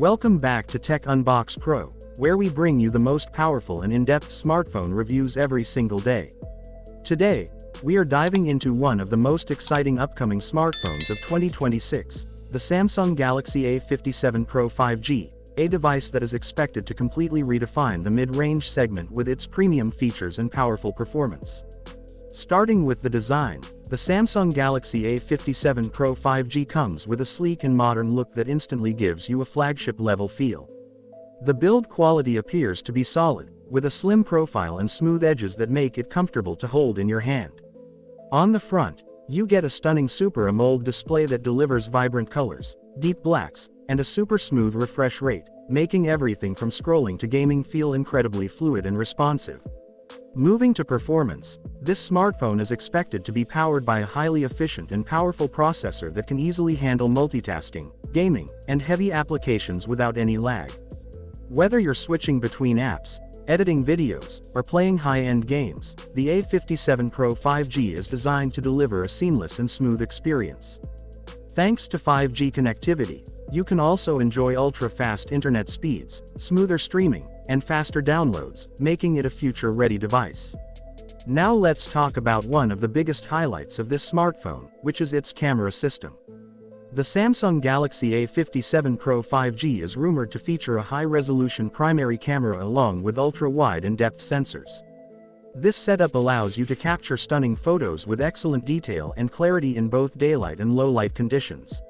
Welcome back to Tech Unbox Pro, where we bring you the most powerful and in-depth smartphone reviews every single day. Today, we are diving into one of the most exciting upcoming smartphones of 2026, the Samsung Galaxy A57 Pro 5G, a device that is expected to completely redefine the mid-range segment with its premium features and powerful performance. Starting with the design, the Samsung Galaxy A57 Pro 5G comes with a sleek and modern look that instantly gives you a flagship-level feel. The build quality appears to be solid, with a slim profile and smooth edges that make it comfortable to hold in your hand. On the front, you get a stunning Super AMOLED display that delivers vibrant colors, deep blacks, and a super smooth refresh rate, making everything from scrolling to gaming feel incredibly fluid and responsive. Moving to performance, this smartphone is expected to be powered by a highly efficient and powerful processor that can easily handle multitasking, gaming, and heavy applications without any lag. Whether you're switching between apps, editing videos, or playing high-end games, the A57 Pro 5G is designed to deliver a seamless and smooth experience. Thanks to 5G connectivity, you can also enjoy ultra-fast internet speeds, smoother streaming, and faster downloads, making it a future-ready device. Now let's talk about one of the biggest highlights of this smartphone, which is its camera system. The Samsung Galaxy A57 Pro 5G is rumored to feature a high-resolution primary camera along with ultra-wide and depth sensors. This setup allows you to capture stunning photos with excellent detail and clarity in both daylight and low-light conditions.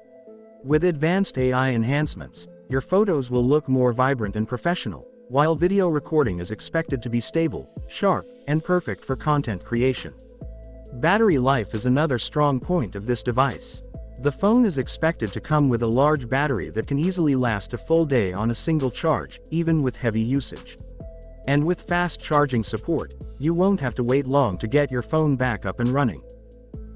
With advanced AI enhancements, your photos will look more vibrant and professional, while video recording is expected to be stable, sharp, and perfect for content creation. Battery life is another strong point of this device. The phone is expected to come with a large battery that can easily last a full day on a single charge, even with heavy usage. And with fast charging support, you won't have to wait long to get your phone back up and running.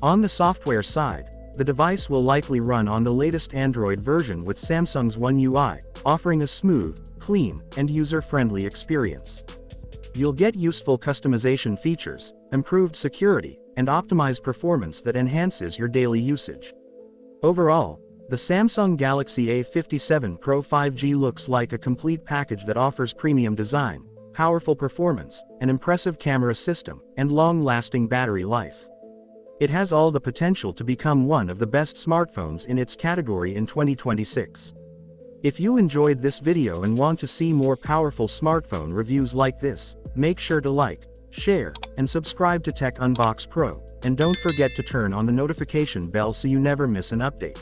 On the software side, the device will likely run on the latest Android version with Samsung's One UI, offering a smooth, clean, and user-friendly experience. You'll get useful customization features, improved security, and optimized performance that enhances your daily usage. Overall, the Samsung Galaxy A57 Pro 5G looks like a complete package that offers premium design, powerful performance, an impressive camera system, and long-lasting battery life. It has all the potential to become one of the best smartphones in its category in 2026. If you enjoyed this video and want to see more powerful smartphone reviews like this, make sure to like, share, and subscribe to Tech Unbox Pro, and don't forget to turn on the notification bell so you never miss an update.